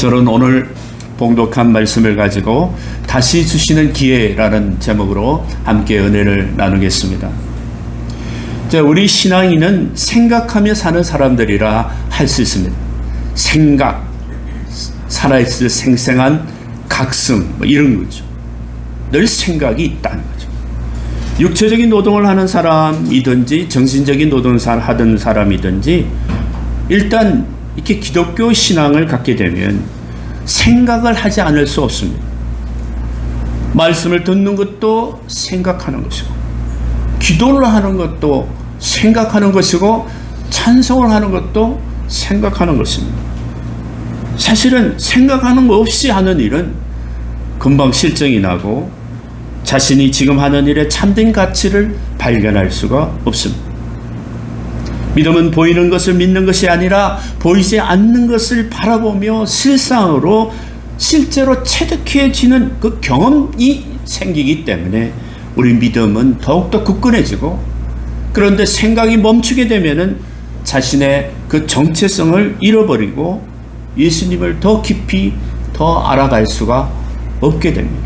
저는 오늘 봉독한 말씀을 가지고 다시 주시는 기회라는 제목으로 함께 은혜를 나누겠습니다. 우리 신앙인은 생각하며 사는 사람들이라 할 수 있습니다. 생각, 살아있을 생생한 각성, 이런 거죠. 늘 생각이 있다는 거죠. 육체적인 노동을 하는 사람이든지 정신적인 노동을 하던 사람이든지 일단 이렇게 기독교 신앙을 갖게 되면 생각을 하지 않을 수 없습니다. 말씀을 듣는 것도 생각하는 것이고, 기도를 하는 것도 생각하는 것이고, 찬송을 하는 것도 생각하는 것입니다. 사실은 생각하는 거 없이 하는 일은 금방 실증이 나고 자신이 지금 하는 일에 참된 가치를 발견할 수가 없습니다. 믿음은 보이는 것을 믿는 것이 아니라 보이지 않는 것을 바라보며 실상으로 실제로 체득해지는 그 경험이 생기기 때문에 우리 믿음은 더욱더 굳건해지고, 그런데 생각이 멈추게 되면은 자신의 그 정체성을 잃어버리고 예수님을 더 깊이 더 알아갈 수가 없게 됩니다.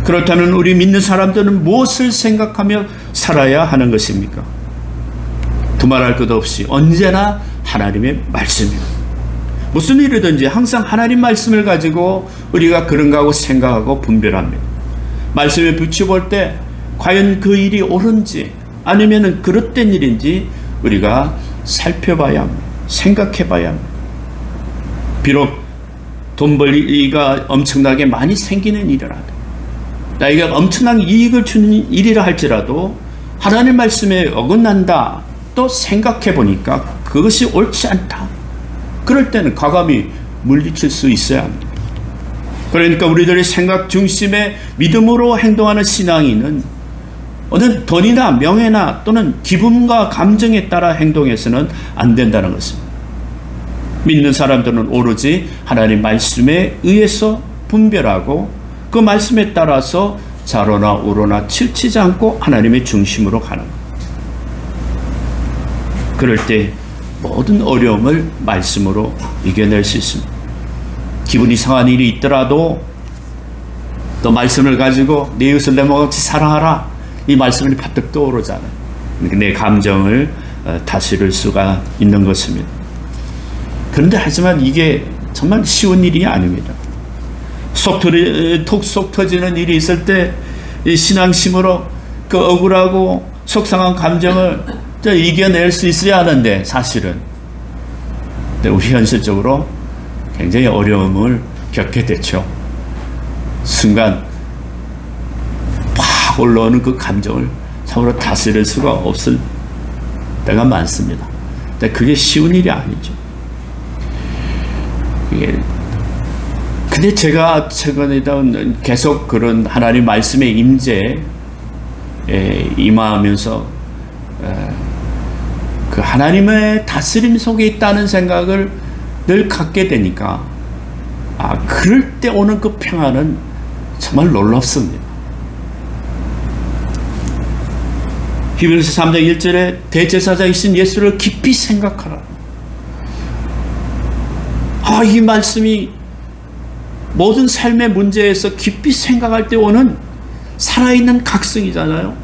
그렇다면 우리 믿는 사람들은 무엇을 생각하며 살아야 하는 것입니까? 두말할 것 없이 언제나 하나님의 말씀입니다. 무슨 일이든지 항상 하나님 말씀을 가지고 우리가 그런가 하고 생각하고 분별합니다. 말씀에 비춰볼 때 과연 그 일이 옳은지 아니면 그릇된 일인지 우리가 살펴봐야 합니다. 생각해봐야 합니다. 비록 돈 벌기가 엄청나게 많이 생기는 일이라도, 나에게 엄청난 이익을 주는 일이라 할지라도 하나님 말씀에 어긋난다 또 생각해 보니까 그것이 옳지 않다. 그럴 때는 과감히 물리칠 수 있어야 합니다. 그러니까 우리들의 생각 중심의 믿음으로 행동하는 신앙인은 어느 돈이나 명예나 또는 기분과 감정에 따라 행동해서는 안 된다는 것입니다. 믿는 사람들은 오로지 하나님 말씀에 의해서 분별하고 그 말씀에 따라서 좌로나 우로나 치우치지 않고 하나님의 중심으로 가는 것. 그럴 때 모든 어려움을 말씀으로 이겨낼 수 있습니다. 기분이 상한 일이 있더라도 또 말씀을 가지고 내 이웃을 내 몸같이 사랑하라, 이 말씀이 바뜩 떠오르잖아요. 내 감정을 다스릴 수가 있는 것입니다. 그런데 하지만 이게 정말 쉬운 일이 아닙니다. 속 터지는 일이 있을 때 이 신앙심으로 그 억울하고 속상한 감정을 이겨낼 수 있어야 하는데 사실은 우리 현실적으로 굉장히 어려움을 겪게 됐죠. 순간 팍 올라오는 그 감정을 참으로 다스릴 수가 없을 때가 많습니다. 근데 그게 쉬운 일이 아니죠. 근데 제가 최근에 계속 그런 하나님 말씀의 임재에 임하면서 그 하나님의 다스림 속에 있다는 생각을 늘 갖게 되니까 그럴 때 오는 그 평안은 정말 놀랍습니다. 히브리서 3장 1절에 대제사장이신 예수를 깊이 생각하라. 이 말씀이 모든 삶의 문제에서 깊이 생각할 때 오는 살아있는 각성이잖아요.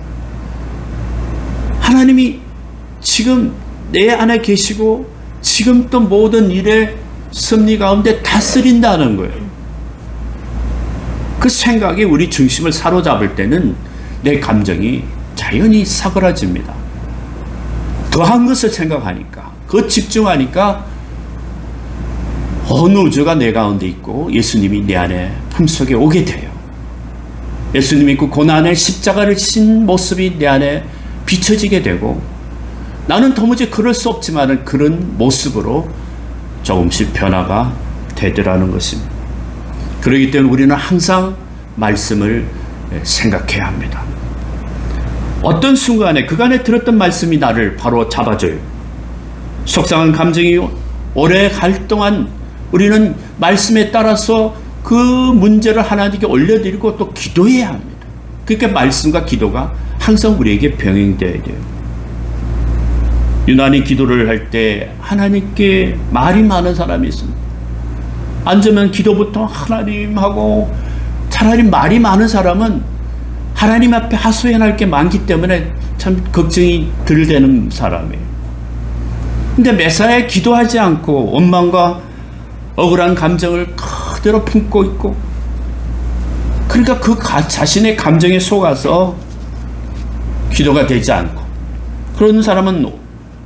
하나님이 지금 내 안에 계시고 지금 또 모든 일의 섭리 가운데 다스린다는 거예요. 그 생각이 우리 중심을 사로잡을 때는 내 감정이 자연히 사그라집니다. 더한 것을 생각하니까, 그 집중하니까 어느 우주가 내 가운데 있고 예수님이 내 안에 품속에 오게 돼요. 예수님이 그 고난의 십자가를 지신 모습이 내 안에 비춰지게 되고, 나는 도무지 그럴 수 없지만 그런 모습으로 조금씩 변화가 되더라는 것입니다. 그렇기 때문에 우리는 항상 말씀을 생각해야 합니다. 어떤 순간에 그간에 들었던 말씀이 나를 바로 잡아줘요. 속상한 감정이 오래 갈 동안 우리는 말씀에 따라서 그 문제를 하나님께 올려드리고 또 기도해야 합니다. 그러니까 말씀과 기도가 항상 우리에게 병행되어야 돼요. 유난히 기도를 할 때 하나님께 말이 많은 사람이 있습니다. 앉으면 기도부터 하나님하고, 차라리 말이 많은 사람은 하나님 앞에 하소연할 게 많기 때문에 참 걱정이 덜 되는 사람이에요. 근데 매사에 기도하지 않고 원망과 억울한 감정을 그대로 품고 있고, 그러니까 그 자신의 감정에 속아서 기도가 되지 않고, 그런 사람은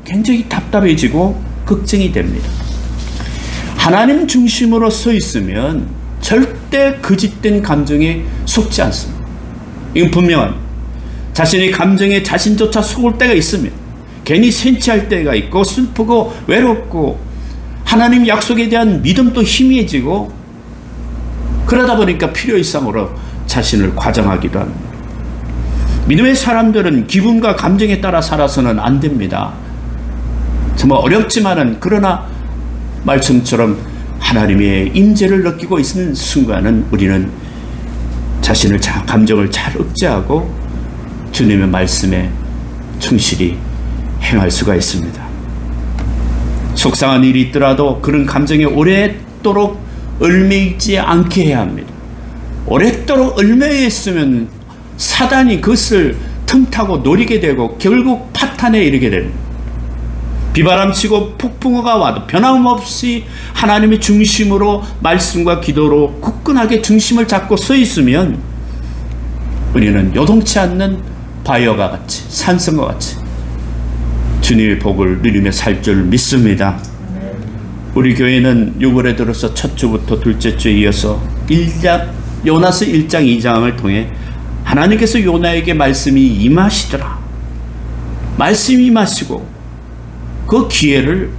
굉장히 답답해지고 걱정이 됩니다. 하나님 중심으로 서 있으면 절대 거짓된 감정에 속지 않습니다. 이건 분명합니다. 자신의 감정에 자신조차 속을 때가 있으면, 괜히 센치할 때가 있고, 슬프고 외롭고, 하나님 약속에 대한 믿음도 희미해지고, 그러다 보니까 필요 이상으로 자신을 과장하기도 합니다. 믿음의 사람들은 기분과 감정에 따라 살아서는 안 됩니다. 정말 어렵지만은, 그러나 말씀처럼 하나님의 임재를 느끼고 있는 순간은 우리는 자신을, 감정을 잘 억제하고 주님의 말씀에 충실히 행할 수가 있습니다. 속상한 일이 있더라도 그런 감정에 오랫도록 얽매이지 않게 해야 합니다. 오랫도록 얽매여 있으면 사단이 그것을 틈타고 노리게 되고 결국 파탄에 이르게 됩니다. 비바람치고 폭풍우가 와도 변함없이 하나님의 중심으로 말씀과 기도로 굳건하게 중심을 잡고 서 있으면 우리는 요동치 않는 바위와 같이, 산성과 같이 주님의 복을 누리며 살 줄 믿습니다. 우리 교회는 6월에 들어서 첫 주부터 둘째 주에 이어서 요나서 1장 2장을 통해 하나님께서 요나에게 말씀이 임하시더라, 말씀이 임하시고 그 기회를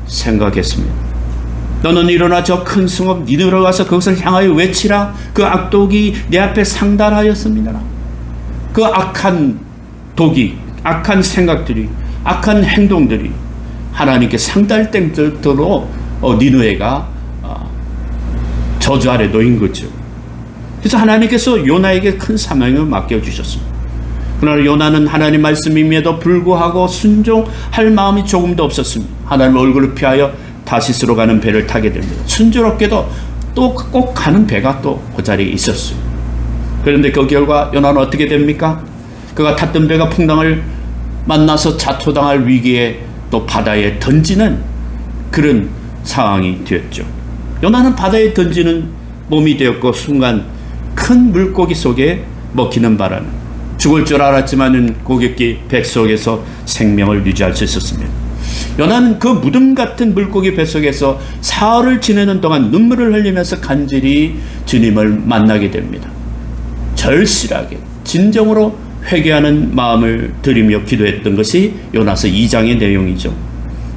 생각했습니다. 너는 일어나 저 큰 성읍 니느웨로 가서 그것을 향하여 외치라. 그 악독이 내 앞에 상달하였습니다. 그 악한 독이, 악한 생각들이, 악한 행동들이 하나님께 상달될 정도로 니느웨가 저주 아래 놓인 거죠. 그래서 하나님께서 요나에게 큰 사명을 맡겨주셨습니다. 그러나 요나는 하나님 말씀임에도 불구하고 순종할 마음이 조금도 없었습니다. 하나님 얼굴을 피하여 다시스로 가는 배를 타게 됩니다. 순조롭게도 또 꼭 가는 배가 또 그 자리에 있었어요. 그런데 그 결과 요나는 어떻게 됩니까? 그가 탔던 배가 풍랑을 만나서 자초당할 위기에 또 바다에 던지는 그런 상황이 되었죠. 요나는 바다에 던지는 몸이 되었고 순간 큰 물고기 속에 먹히는 바람에 죽을 줄 알았지만은 고객기 배 속에서 생명을 유지할 수 있었습니다. 요나는 그 무덤 같은 물고기 배 속에서 사흘을 지내는 동안 눈물을 흘리면서 간절히 주님을 만나게 됩니다. 절실하게 진정으로 회개하는 마음을 들이며 기도했던 것이 요나서 2장의 내용이죠.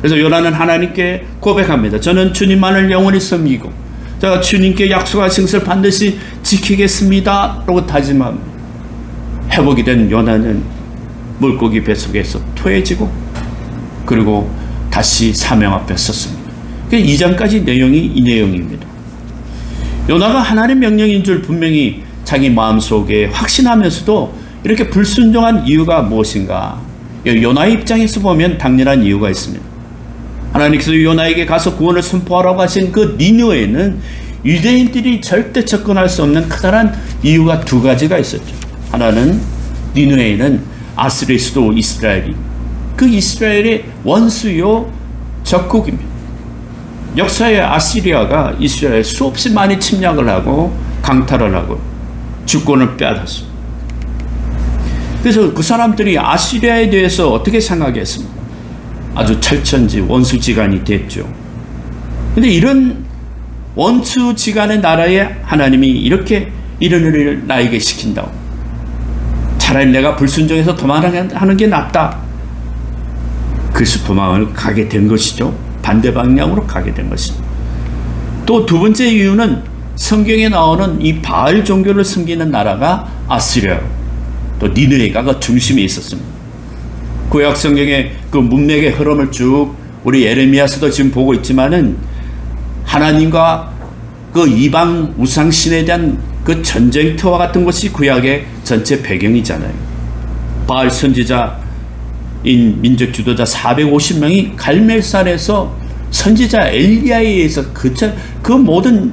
그래서 요나는 하나님께 고백합니다. 저는 주님만을 영원히 섬기고 제가 주님께 약속하신 것을 반드시 지키겠습니다 라고 다짐합니다. 회복이 된 요나는 물고기 뱃속에서 토해지고 그리고 다시 사명 앞에 섰습니다. 2장까지 내용이 이 내용입니다. 요나가 하나님의 명령인 줄 분명히 자기 마음속에 확신하면서도 이렇게 불순종한 이유가 무엇인가? 요나의 입장에서 보면 당연한 이유가 있습니다. 하나님께서 요나에게 가서 구원을 선포하라고 하신 그 니느웨에는 유대인들이 절대 접근할 수 없는 커다란 이유가 두 가지가 있었죠. 하나는 니느웨에는 아스리의 수도 이스라엘이 그 이스라엘의 원수요 적국입니다. 역사에 아시리아가 이스라엘 수없이 많이 침략을 하고 강탈을 하고 주권을 빼앗았습니다. 그래서 그 사람들이 아시리아에 대해서 어떻게 생각했습니까? 아주 철천지 원수지간이 됐죠. 그런데 이런 원수지간의 나라에 하나님이 이렇게 이런 일을 나에게 시킨다고, 차라리 내가 불순종해서 도망하는 게 낫다. 그래서 도망을 가게 된 것이죠. 반대 방향으로 가게 된 것입니다. 또 두 번째 이유는 성경에 나오는 이 바알 종교를 섬기는 나라가 아시리아, 또 니느웨가 그 중심에 있었습니다. 구약 성경의 그 문맥의 흐름을 쭉 우리 예레미야서도 지금 보고 있지만은 하나님과 그 이방 우상신에 대한 그 전쟁터와 같은 것이 구약의 전체 배경이잖아요. 바알 선지자인 민족 지도자 450명이 갈멜산에서 선지자 엘리야에 의해서 그 모든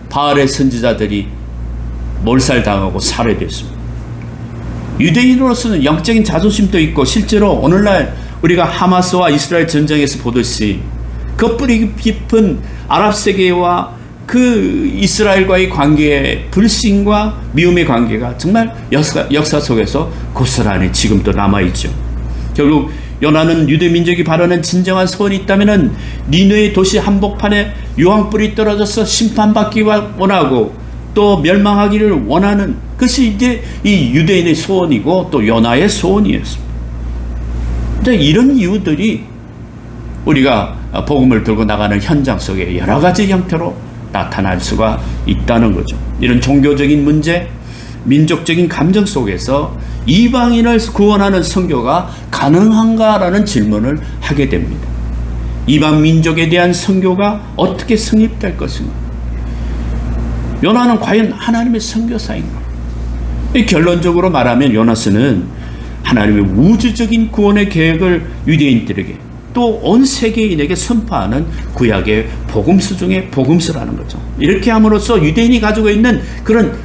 바알의 선지자들이 몰살당하고 살해됐습니다. 유대인으로서는 영적인 자존심도 있고 실제로 오늘날 우리가 하마스와 이스라엘 전쟁에서 보듯이 그 뿌리 깊은 아랍 세계와 그 이스라엘과의 관계의 불신과 미움의 관계가 정말 역사 속에서 고스란히 지금도 남아있죠. 결국 요나는 유대 민족이 바라는 진정한 소원이 있다면 니느웨 도시 한복판에 유황불이 떨어져서 심판받기 원하고 또 멸망하기를 원하는 것이 이제 이 유대인의 소원이고 또 요나의 소원이었습니다. 이런 이유들이 우리가 복음을 들고 나가는 현장 속에 여러 가지 형태로 나타날 수가 있다는 거죠. 이런 종교적인 문제, 민족적인 감정 속에서 이방인을 구원하는 선교가 가능한가라는 질문을 하게 됩니다. 이방 민족에 대한 선교가 어떻게 성립될 것인가? 요나는 과연 하나님의 선교사인가? 결론적으로 말하면 요나스는 하나님의 우주적인 구원의 계획을 유대인들에게 또 온 세계인에게 선포하는 구약의 복음서 중에 복음서라는 거죠. 이렇게 함으로써 유대인이 가지고 있는 그런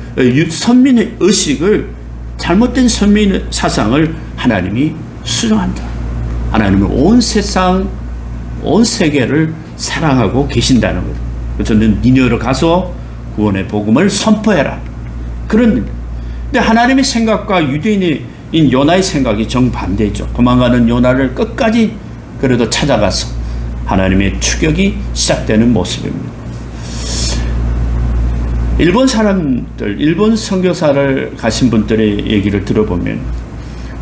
선민 의식을, 잘못된 선민 사상을 하나님이 수정한다. 하나님은 온 세상, 온 세계를 사랑하고 계신다는 거죠. 그래서 너는 니느웨로 가서 구원의 복음을 선포해라. 그런, 근데 하나님의 생각과 유대인인 요나의 생각이 정반대죠. 도망가는 요나를 끝까지 그래도 찾아가서 하나님의 추격이 시작되는 모습입니다. 일본 사람들, 일본 선교사를 가신 분들의 얘기를 들어보면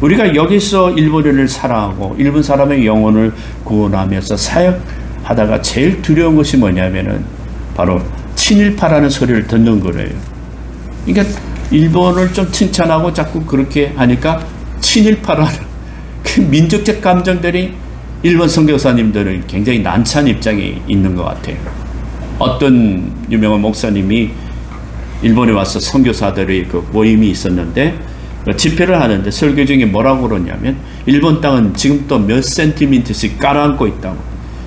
우리가 여기서 일본인을 사랑하고 일본 사람의 영혼을 구원하면서 사역하다가 제일 두려운 것이 뭐냐면은 바로 친일파라는 소리를 듣는 거예요. 그러니까 일본을 좀 칭찬하고 자꾸 그렇게 하니까 친일파라는 그 민족적 감정들이 일본 선교사님들은 굉장히 난처한 입장에 있는 것 같아요. 어떤 유명한 목사님이 일본에 와서 선교사들의 그 모임이 있었는데 집회를 하는데 설교 중에 뭐라고 그러냐면 일본 땅은 지금도 몇 센티미터씩 깔아앉고 있다고.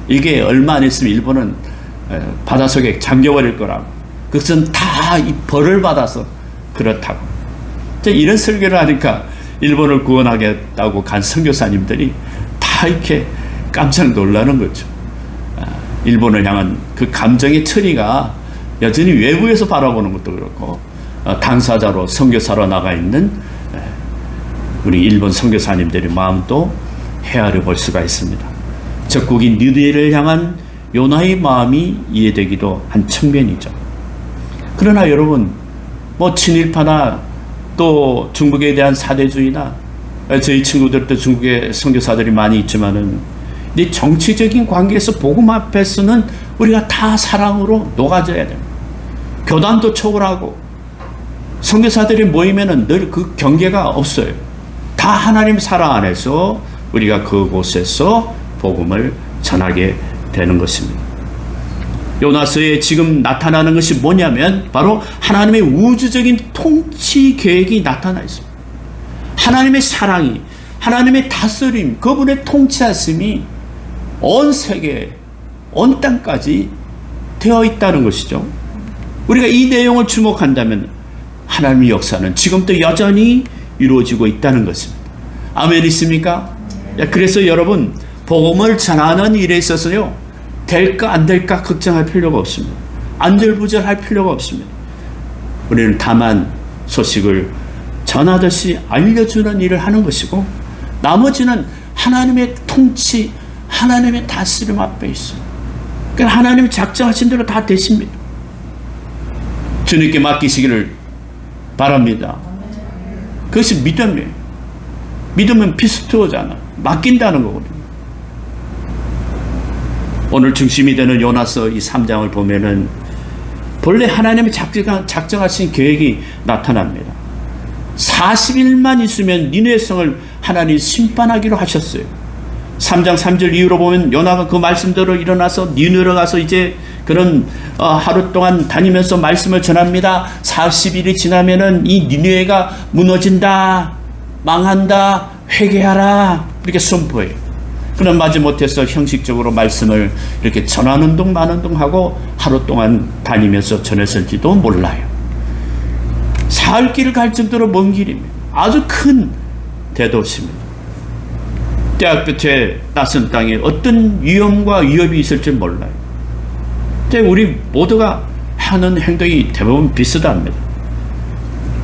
이게 얼마 안 있으면 일본은 바닷속에 잠겨버릴 거라고. 그것은 다 이 벌을 받아서 그렇다고. 이런 설교를 하니까 일본을 구원하겠다고 간 선교사님들이 다 이렇게 깜짝 놀라는 거죠. 일본을 향한 그 감정의 처리가 여전히 외부에서 바라보는 것도 그렇고 당사자로 선교사로 나가 있는 우리 일본 선교사님들의 마음도 헤아려 볼 수가 있습니다. 적국인 니느웨를 향한 요나의 마음이 이해되기도 한 측면이죠. 그러나 여러분, 뭐 친일파나 또 중국에 대한 사대주의나 저희 친구들도 중국에 선교사들이 많이 있지만은 이 정치적인 관계에서 복음 앞에서는 우리가 다 사랑으로 녹아져야 됩니다. 교단도 초월하고 선교사들이 모이면은 늘 그 경계가 없어요. 다 하나님 사랑 안에서 우리가 그곳에서 복음을 전하게 되는 것입니다. 요나서에 지금 나타나는 것이 뭐냐면 바로 하나님의 우주적인 통치 계획이 나타나 있습니다. 하나님의 사랑이, 하나님의 다스림, 그분의 통치하심이 온 세계, 온 땅까지 되어 있다는 것이죠. 우리가 이 내용을 주목한다면 하나님의 역사는 지금도 여전히 이루어지고 있다는 것입니다. 아멘 있습니까? 그래서 여러분, 복음을 전하는 일에 있어서요, 될까 안 될까 걱정할 필요가 없습니다. 안절부절할 필요가 없습니다. 우리는 다만 소식을 전하듯이 알려주는 일을 하는 것이고 나머지는 하나님의 통치, 하나님의 다스림 앞에 있어요. 그러니까 하나님이 작정하신 대로 다 되십니다. 주님께 맡기시기를 바랍니다. 그것이 믿음이에요. 믿음은 피스토잖아. 맡긴다는 거거든요. 오늘 중심이 되는 요나서 이 3장을 보면은 본래 하나님이 작정하신 계획이 나타납니다. 40일만 있으면 니느웨 성을 하나님이 심판하기로 하셨어요. 3장 3절 이후로 보면 요나가 그 말씀대로 일어나서 니느웨로 가서 이제 그런 하루 동안 다니면서 말씀을 전합니다. 40일이 지나면은 이 니느웨가 무너진다, 망한다, 회개하라 이렇게 선포해요. 그는 마지못해서 형식적으로 말씀을 이렇게 전하는 둥 마는 둥 하고 하루 동안 다니면서 전했을지도 몰라요. 사흘 길을 갈 정도로 먼 길입니다. 아주 큰 대도시입니다. 때와 끝에 낯선 땅에 어떤 위험과 위협이 있을지 몰라요. 근데 우리 모두가 하는 행동이 대부분 비슷합니다.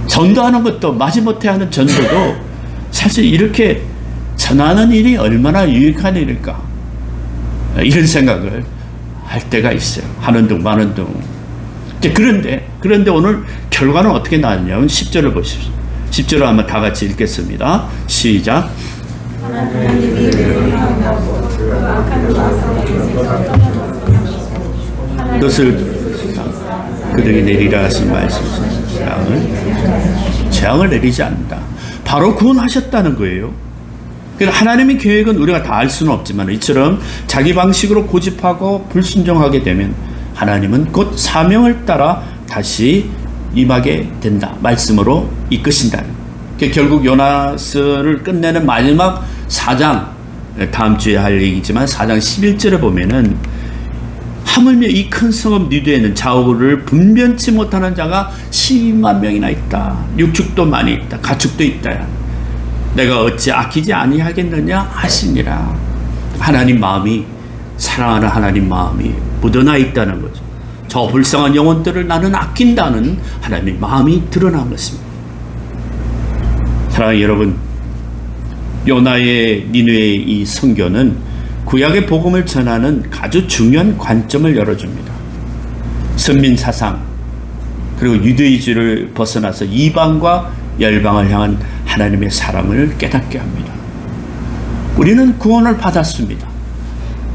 전도하는 것도 마지못해 하는 전도도 사실 이렇게 전하는 일이 얼마나 유익한 일일까, 이런 생각을 할 때가 있어요. 하는 둥 마는 둥. 그런데 오늘 결과는 어떻게 나왔냐면 10절을 보십시오. 10절을 한번 다 같이 읽겠습니다. 시작. 그것을 그들이 내리라 하신 말씀, 재앙을 내리지 않는다. 바로 구원하셨다는 거예요. 하나님의 계획은 우리가 다 알 수는 없지만 이처럼 자기 방식으로 고집하고 불순종하게 되면 하나님은 곧 사명을 따라 다시 임하게 된다. 말씀으로 이끄신다. 결국 요나스를 끝내는 마지막 4장, 다음 주에 할 얘기지만 4장 11절에 보면은 하물며 이 큰 성읍 니느웨는 좌우를 분변치 못하는 자가 12만 명이나 있다. 육축도 많이 있다. 가축도 있다. 내가 어찌 아끼지 아니하겠느냐 하시니라. 하나님 마음이, 사랑하는 하나님 마음이 묻어나 있다는 거죠. 저 불쌍한 영혼들을 나는 아낀다는 하나님의 마음이 드러난 것입니다. 사랑하는 여러분, 요나의 니느웨의 이 선교는 구약의 복음을 전하는 아주 중요한 관점을 열어줍니다. 선민사상 그리고 유대주의를 벗어나서 이방과 열방을 향한 하나님의 사랑을 깨닫게 합니다. 우리는 구원을 받았습니다.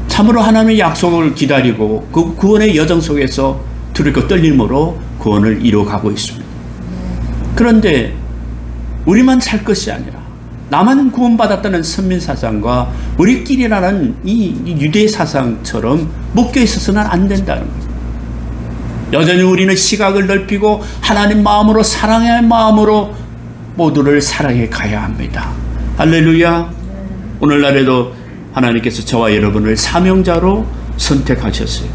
참으로 하나님의 약속을 기다리고 그 구원의 여정 속에서 두렵고 떨림으로 구원을 이루어가고 있습니다. 그런데 우리만 살 것이 아니라 나만 구원받았다는 선민사상과 우리끼리라는 이 유대 사상처럼 묶여 있어서는 안 된다는 거예요. 여전히 우리는 시각을 넓히고 하나님 마음으로, 사랑의 마음으로 모두를 사랑해 가야 합니다. 할렐루야. 오늘날에도 하나님께서 저와 여러분을 사명자로 선택하셨어요.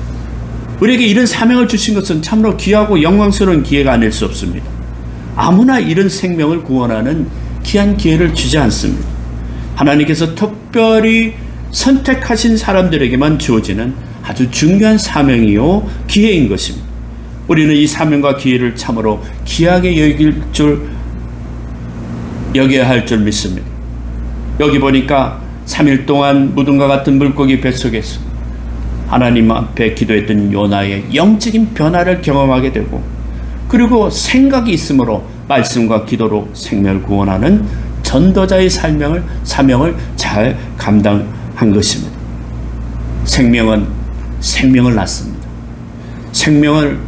우리에게 이런 사명을 주신 것은 참으로 귀하고 영광스러운 기회가 아닐 수 없습니다. 아무나 이런 생명을 구원하는 귀한 기회를 주지 않습니다. 하나님께서 특별히 선택하신 사람들에게만 주어지는 아주 중요한 사명이요 기회인 것입니다. 우리는 이 사명과 기회를 참으로 귀하게 여겨야 할 줄 믿습니다. 여기 보니까 3일 동안 무덤과 같은 물고기 뱃속에서 하나님 앞에 기도했던 요나의 영적인 변화를 경험하게 되고, 그리고 생각이 있으므로 말씀과 기도로 생명을 구원하는 전도자의 사명을 잘 감당한 것입니다. 생명은 생명을 낳습니다. 생명을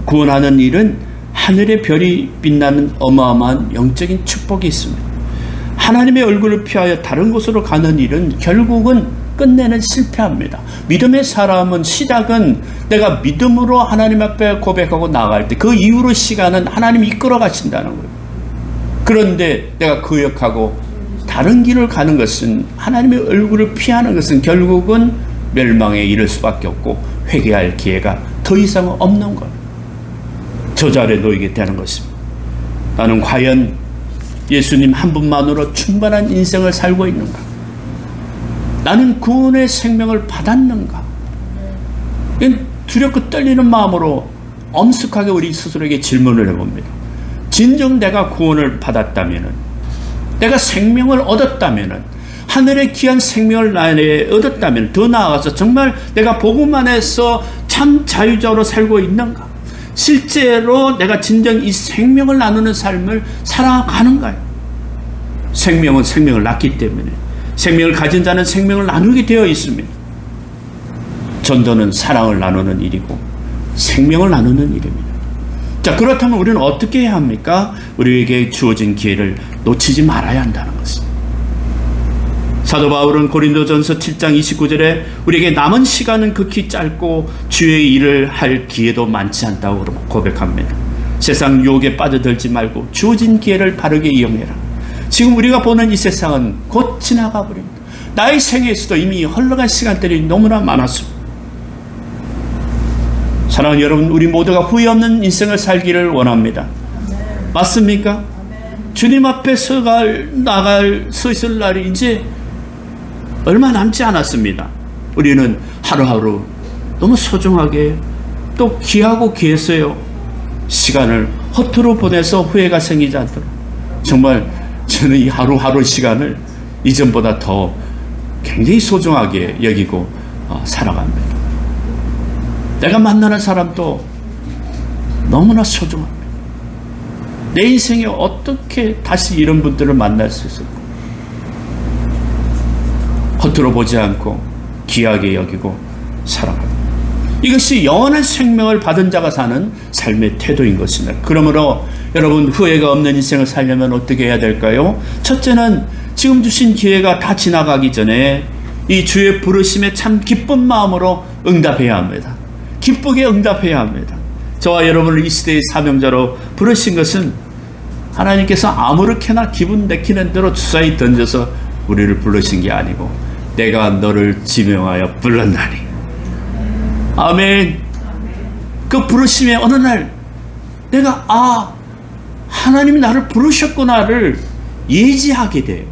구원하는 일은 하늘의 별이 빛나는 어마어마한 영적인 축복이 있습니다. 하나님의 얼굴을 피하여 다른 곳으로 가는 일은 결국은 끝내는 실패합니다. 믿음의 사람은 시작은 내가 믿음으로 하나님 앞에 고백하고 나갈 때 그 이후로 시간은 하나님이 이끌어 가신다는 거예요. 그런데 내가 거역하고 다른 길을 가는 것은, 하나님의 얼굴을 피하는 것은 결국은 멸망에 이를 수밖에 없고 회개할 기회가 더 이상 없는 거예요. 저자리에 놓이게 되는 것입니다. 나는 과연 예수님 한 분만으로 충분한 인생을 살고 있는가? 나는 구원의 생명을 받았는가? 두렵고 떨리는 마음으로 엄숙하게 우리 스스로에게 질문을 해봅니다. 진정 내가 구원을 받았다면, 내가 생명을 얻었다면, 하늘의 귀한 생명을 나에 얻었다면, 더 나아가서 정말 내가 복음 안에서 참 자유자로 살고 있는가? 실제로 내가 진정 이 생명을 나누는 삶을 살아가는가요? 생명은 생명을 낳기 때문에, 생명을 가진 자는 생명을 나누게 되어 있습니다. 전도는 사랑을 나누는 일이고 생명을 나누는 일입니다. 자, 그렇다면 우리는 어떻게 해야 합니까? 우리에게 주어진 기회를 놓치지 말아야 한다는 것입니다. 사도 바울은 고린도전서 7장 29절에 우리에게 남은 시간은 극히 짧고 주의 일을 할 기회도 많지 않다고 고백합니다. 세상 유혹에 빠져들지 말고 주어진 기회를 바르게 이용해라. 지금 우리가 보는 이 세상은 곧 지나가 버립니다. 나의 생애에서도 이미 흘러간 시간들이 너무나 많았습니다. 사랑하는 여러분, 우리 모두가 후회 없는 인생을 살기를 원합니다. 맞습니까? 주님 앞에 서 있을 날이 이제 얼마 남지 않았습니다. 우리는 하루하루 너무 소중하게 또 귀하고 귀했어요. 시간을 허투루 보내서 후회가 생기지 않도록 정말 저는 이 하루하루 시간을 이전보다 더 굉장히 소중하게 여기고 살아갑니다. 내가 만나는 사람도 너무나 소중합니다. 내 인생에 어떻게 다시 이런 분들을 만날 수 있을까? 허투루 보지 않고 귀하게 여기고 살아갑니다. 이것이 영원한 생명을 받은 자가 사는 삶의 태도인 것입니다. 그러므로 여러분, 후회가 없는 인생을 살려면 어떻게 해야 될까요? 첫째는 지금 주신 기회가 다 지나가기 전에 이 주의 부르심에 참 기쁜 마음으로 응답해야 합니다. 기쁘게 응답해야 합니다. 저와 여러분을 이 시대의 사명자로 부르신 것은 하나님께서 아무렇게나 기분 내키는 대로 주사위 던져서 우리를 부르신 게 아니고 내가 너를 지명하여 불렀나니. 아멘. 그 부르심에 어느 날 내가 하나님이 나를 부르셨구나를 예지하게 돼요.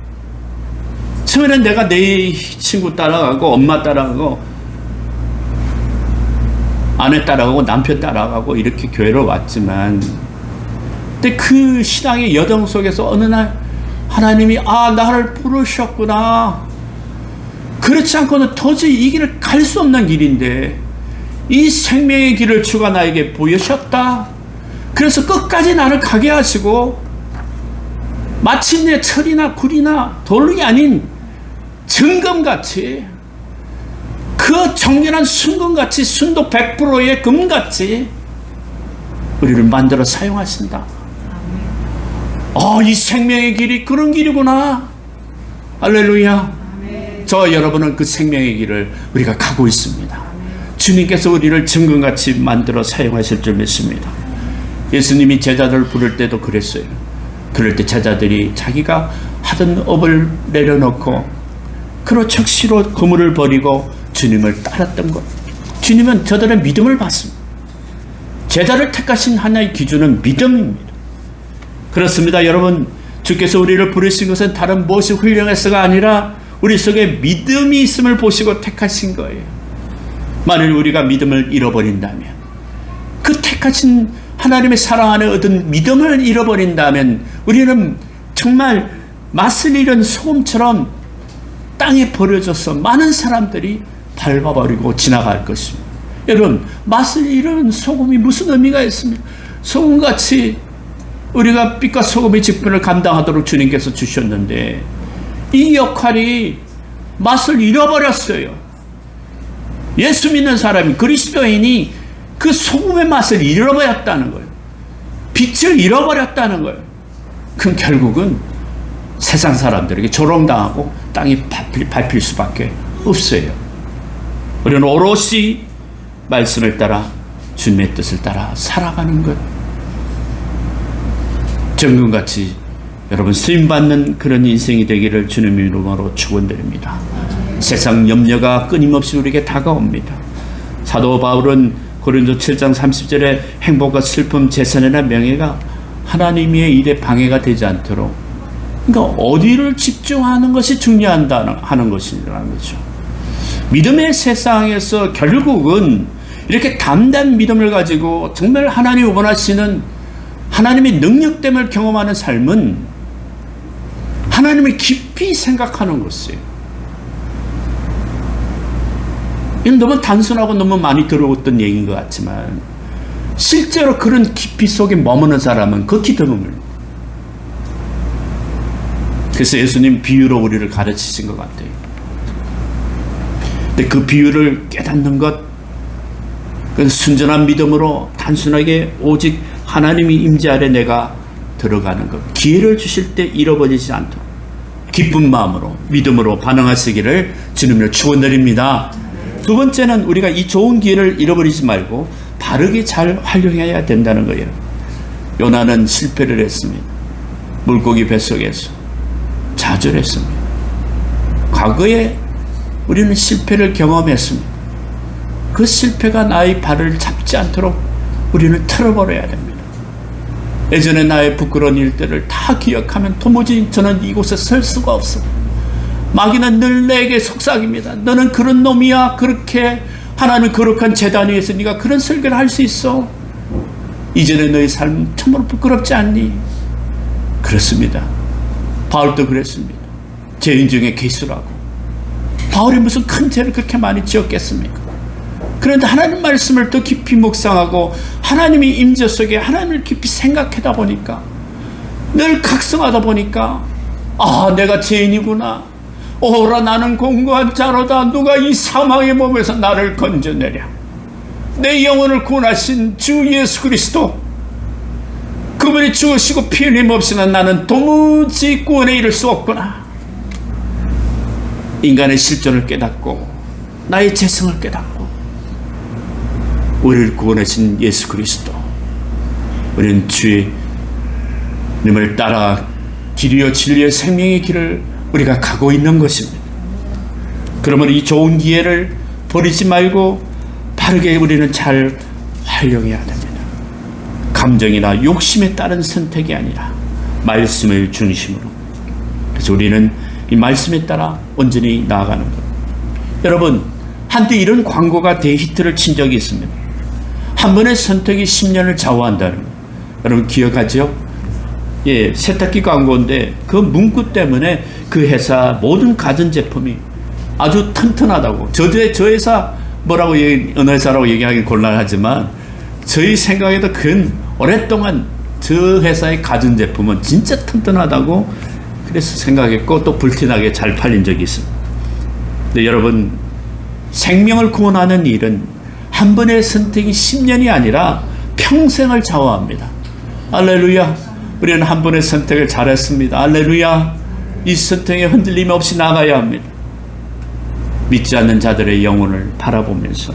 처음에는 내가 내 친구 따라가고 엄마 따라가고 아내 따라가고 남편 따라가고 이렇게 교회를 왔지만, 근데 그 신앙의 여정 속에서 어느 날 하나님이 나를 부르셨구나. 그렇지 않고는 도저히 이 길을 갈 수 없는 길인데 이 생명의 길을 주가 나에게 보여셨다. 그래서 끝까지 나를 가게 하시고 마침내 철이나 굴이나 돌이 아닌 정금같이, 그 정결한 순금같이, 순도 100%의 금같이 우리를 만들어 사용하신다. 이 생명의 길이 그런 길이구나. 할렐루야. 저와 여러분은 그 생명의 길을 우리가 가고 있습니다. 주님께서 우리를 정금같이 만들어 사용하실 줄 믿습니다. 예수님이 제자들을 부를 때도 그랬어요. 그럴 때 제자들이 자기가 하던 업을 내려놓고 그로 적시로 그물을 버리고 주님을 따랐던 것. 주님은 저들의 믿음을 봤습니다. 제자를 택하신 하나의 기준은 믿음입니다. 그렇습니다. 여러분, 주께서 우리를 부르신 것은 다른 무엇이 훌륭해서가 아니라 우리 속에 믿음이 있음을 보시고 택하신 거예요. 만일 우리가 믿음을 잃어버린다면, 그 택하신 하나님의 사랑 안에 얻은 믿음을 잃어버린다면 우리는 정말 맛을 잃은 소금처럼 땅에 버려져서 많은 사람들이 밟아버리고 지나갈 것입니다. 여러분, 맛을 잃은 소금이 무슨 의미가 있습니까? 소금같이 우리가 빛과 소금의 직분을 감당하도록 주님께서 주셨는데 이 역할이 맛을 잃어버렸어요. 예수 믿는 사람이, 그리스도인이 그 소금의 맛을 잃어버렸다는 거예요. 빛을 잃어버렸다는 거예요. 그럼 결국은 세상 사람들에게 조롱당하고 땅이 밟힐 수밖에 없어요. 우리는 오롯이 말씀을 따라 주님의 뜻을 따라 살아가는 것. 정금같이 여러분 쓰임받는 그런 인생이 되기를 주님의 이름으로 축원드립니다. 세상 염려가 끊임없이 우리에게 다가옵니다. 사도 바울은 고린도 7장 30절에 행복과 슬픔, 재산이나 명예가 하나님의 일에 방해가 되지 않도록, 그러니까 어디를 집중하는 것이 중요하다는 하는 것이라는 거죠. 믿음의 세상에서 결국은 이렇게 담대한 믿음을 가지고 정말 하나님이 원하시는 하나님의 능력됨을 경험하는 삶은 하나님을 깊이 생각하는 것이에요. 이건 너무 단순하고 너무 많이 들어왔던 얘기인 것 같지만 실제로 그런 깊이 속에 머무는 사람은 극히 드뭅니다. 그래서 예수님 비유로 우리를 가르치신 것 같아요. 근데 그 비유를 깨닫는 것, 그 순전한 믿음으로 단순하게 오직 하나님이 임재 아래 내가 들어가는 것, 기회를 주실 때 잃어버리지 않도록 기쁜 마음으로 믿음으로 반응하시기를 주님을 축원드립니다. 두 번째는 우리가 이 좋은 기회를 잃어버리지 말고 바르게 잘 활용해야 된다는 거예요. 요나는 실패를 했습니다. 물고기 뱃속에서 좌절했습니다. 과거에 우리는 실패를 경험했습니다. 그 실패가 나의 발을 잡지 않도록 우리는 틀어버려야 됩니다. 예전에 나의 부끄러운 일들을 다 기억하면 도무지 저는 이곳에 설 수가 없어. 마귀는 늘 내게 속삭입니다. 너는 그런 놈이야. 그렇게 하나님의 거룩한 제단 위에서 네가 그런 설교를 할 수 있어. 이전에 너의 삶 참으로 부끄럽지 않니? 그렇습니다. 바울도 그랬습니다. 죄인 중에 괴수라고. 바울이 무슨 큰 죄를 그렇게 많이 지었겠습니까? 그런데 하나님 말씀을 더 깊이 묵상하고 하나님의 임재 속에 하나님을 깊이 생각하다 보니까, 늘 각성하다 보니까, 아, 내가 죄인이구나. 오라, 나는 공고한 자로다. 누가 이 사망의 몸에서 나를 건져내랴. 내 영혼을 구원하신 주 예수 그리스도, 그분이 죽으시고 피 흘림 없이는 나는 도무지 구원에 이를 수 없구나. 인간의 실존을 깨닫고 나의 죄성을 깨닫고 우리를 구원하신 예수 그리스도, 우리는 주님을 따라 길이요 진리의 생명의 길을 우리가 가고 있는 것입니다. 그러면 이 좋은 기회를 버리지 말고 바르게 우리는 잘 활용해야 됩니다. 감정이나 욕심에 따른 선택이 아니라 말씀을 중심으로. 그래서 우리는 이 말씀에 따라 온전히 나아가는 것. 여러분, 한때 이런 광고가 대히트를 친 적이 있습니다. 한 번의 선택이 10년을 좌우한다는 것. 여러분 기억하죠? 예, 세탁기 광고인데 그 문구 때문에 그 회사 모든 가전제품이 아주 튼튼하다고. 저 회사 뭐라고 어느 회사라고 얘기하기 곤란하지만 저희 생각에도 오랫동안 저 회사의 가전제품은 진짜 튼튼하다고 그래서 생각했고 또 불티나게 잘 팔린 적이 있습니다. 근데 여러분, 생명을 구원하는 일은 한 번의 선택이 10년이 아니라 평생을 좌우합니다. 할렐루야. 우리는 한 번의 선택을 잘했습니다. 할렐루야. 이 선택에 흔들림 없이 나가야 합니다. 믿지 않는 자들의 영혼을 바라보면서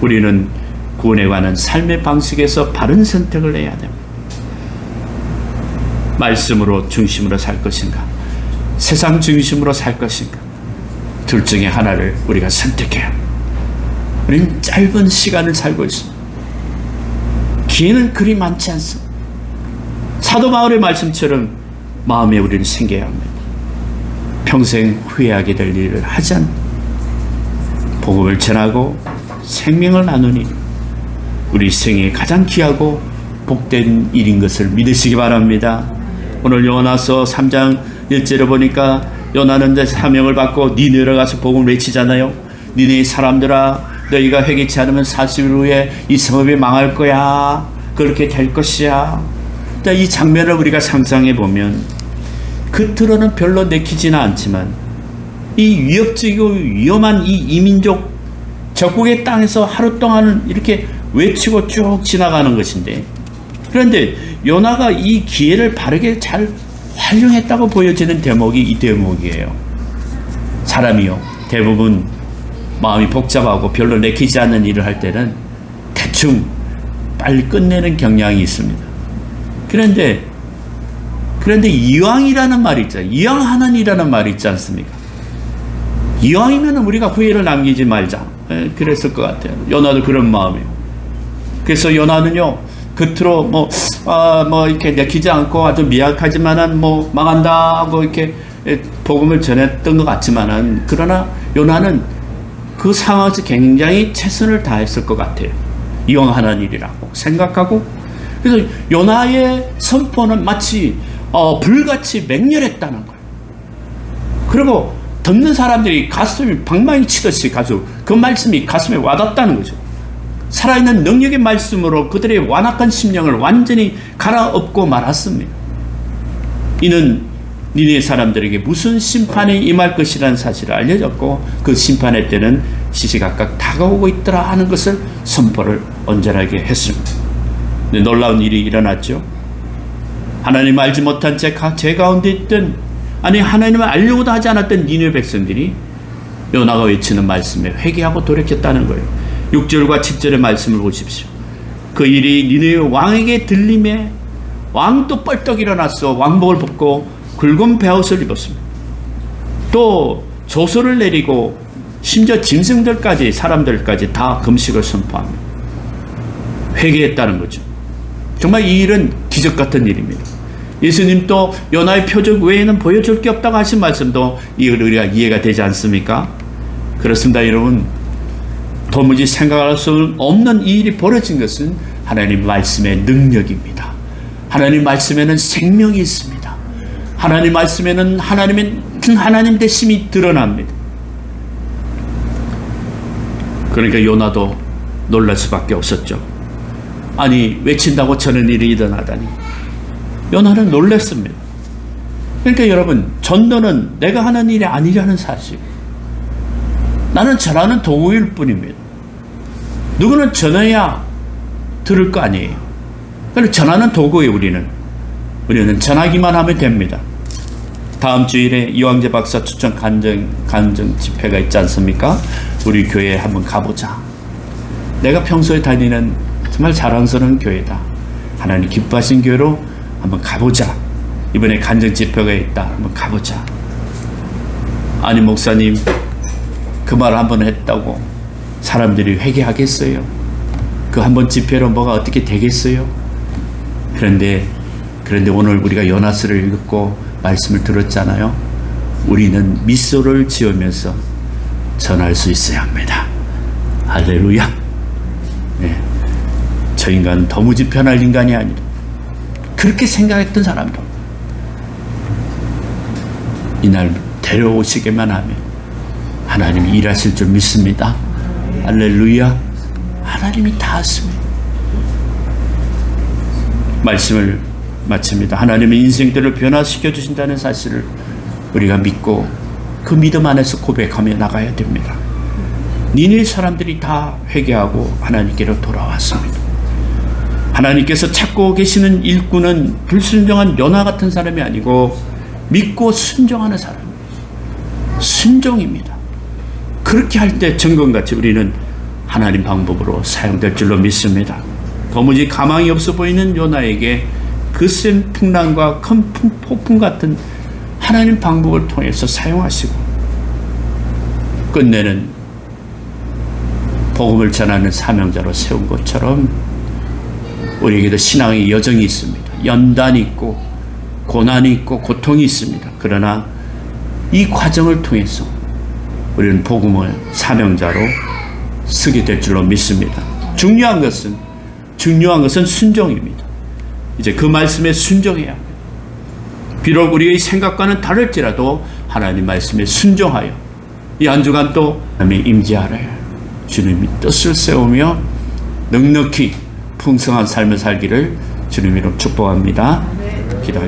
우리는 구원에 관한 삶의 방식에서 바른 선택을 해야 됩니다. 말씀으로 중심으로 살 것인가, 세상 중심으로 살 것인가, 둘 중에 하나를 우리가 선택해야 합니다. 우리는 짧은 시간을 살고 있습니다. 기회는 그리 많지 않습니다. 사도 바울의 말씀처럼 마음에 우리는 생겨야 합니다. 평생 후회하게 될 일을 하지 않고 복음을 전하고 생명을 나누니 우리 생에 가장 귀하고 복된 일인 것을 믿으시기 바랍니다. 오늘 요나서 3장 1절에 보니까 요나는 이제 사명을 받고 니느웨로 가서 복음을 외치잖아요. 니네 사람들아, 너희가 회개치 않으면 40일 후에 이 성읍이 망할 거야. 그렇게 될 것이야. 이 장면을 우리가 상상해 보면 겉으로는 별로 내키지는 않지만 이 위협적이고 위험한 이 이민족 적국의 땅에서 하루 동안은 이렇게 외치고 쭉 지나가는 것인데, 그런데 요나가 이 기회를 바르게 잘 활용했다고 보여지는 대목이 이 대목이에요. 사람이요, 대부분 마음이 복잡하고 별로 내키지 않는 일을 할 때는 대충 빨리 끝내는 경향이 있습니다. 그런데 이왕이라는 말이 있잖아요. 이왕 하는 이라는 말이 있지 않습니까? 이왕이면 우리가 후회를 남기지 말자. 그랬을 것 같아요. 요나도 그런 마음이에요. 그래서 요나는요, 겉으로 이렇게 내키지 않고 아주 미약하지만은 망한다 하고 이렇게 복음을 전했던 것 같지만은, 그러나 요나는 그 상황에서 굉장히 최선을 다했을 것 같아요. 이왕 하는 일이라고 생각하고. 그래서 요나의 선포는 마치 불같이 맹렬했다는 거예요. 그리고 듣는 사람들이 가슴이 방망이 치듯이 그 말씀이 가슴에 와닿았다는 거죠. 살아있는 능력의 말씀으로 그들의 완악한 심령을 완전히 갈아엎고 말았습니다. 이는 니네 사람들에게 무슨 심판이 임할 것이라는 사실을 알려졌고 그 심판의 때는 시시각각 다가오고 있더라 하는 것을 선포를 온전하게 했습니다. 근데 놀라운 일이 일어났죠. 하나님 알지 못한 제 가운데 있던, 하나님을 알려고도 하지 않았던 니느웨 백성들이 요나가 외치는 말씀에 회개하고 돌이켰다는 거예요. 6절과 7절의 말씀을 보십시오. 그 일이 니느웨 왕에게 들림에 왕도 뻘떡 일어났어 왕복을 벗고 굵은 베옷을 입었습니다. 또 조서를 내리고 심지어 짐승들까지 사람들까지 다 금식을 선포합니다. 회개했다는 거죠. 정말 이 일은 기적 같은 일입니다. 예수님도 요나의 표적 외에는 보여줄 게 없다고 하신 말씀도 우리가 이해가 되지 않습니까? 그렇습니다, 여러분. 도무지 생각할 수 없는 이 일이 벌어진 것은 하나님 말씀의 능력입니다. 하나님 말씀에는 생명이 있습니다. 하나님 말씀에는 하나님 되심이 드러납니다. 그러니까 요나도 놀랄 수밖에 없었죠. 아니, 외친다고 저런 일이 일어나다니. 요나는 놀랐습니다. 그러니까 여러분, 전도는 내가 하는 일이 아니라는 사실. 나는 전하는 도구일 뿐입니다. 누구는 전해야 들을 거 아니에요. 그래서 전하는 도구예요, 우리는 전하기만 하면 됩니다. 다음 주일에 이황재 박사 추천 간증 집회가 있지 않습니까? 우리 교회에 한번 가보자. 내가 평소에 다니는 정말 자랑스러운 교회다. 하나님 기뻐하신 교회로 한번 가보자. 이번에 간증 집회가 있다. 한번 가보자. 아니, 목사님, 그 말 한번 했다고 사람들이 회개하겠어요? 그 한 번 집회로 뭐가 어떻게 되겠어요? 그런데 오늘 우리가 요나서를 읽고 말씀을 들었잖아요. 우리는 미소를 지으면서 전할 수 있어야 합니다. 할렐루야. 네. 저 인간은 도무지 변할 인간이 아니다. 그렇게 생각했던 사람도 이날 데려오시게만 하면 하나님이 일하실 줄 믿습니다. 할렐루야. 하나님이 다 하십니다. 말씀을 마칩니다. 하나님의 인생들을 변화시켜 주신다는 사실을 우리가 믿고 그 믿음 안에서 고백하며 나가야 됩니다. 니네 사람들이 다 회개하고 하나님께로 돌아왔습니다. 하나님께서 찾고 계시는 일꾼은 불순종한 요나 같은 사람이 아니고 믿고 순종하는 사람입니다. 순종입니다. 그렇게 할 때 정금같이 우리는 하나님 방법으로 사용될 줄로 믿습니다. 도무지 가망이 없어 보이는 요나에게 그 센 풍랑과 큰 폭풍 같은 하나님 방법을 통해서 사용하시고 끝내는 복음을 전하는 사명자로 세운 것처럼 우리에게도 신앙의 여정이 있습니다. 연단이 있고 고난이 있고 고통이 있습니다. 그러나 이 과정을 통해서 우리는 복음을 사명자로 쓰게 될 줄로 믿습니다. 중요한 것은 순종입니다. 이제 그 말씀에 순종해야 합니다. 비록 우리의 생각과는 다를지라도 하나님 말씀에 순종하여 이 한 주간 또 하나님의 임재하래 주님이 뜻을 세우며 넉넉히 풍성한 삶을 살기를 주님 이름 축복합니다. 기도합니다.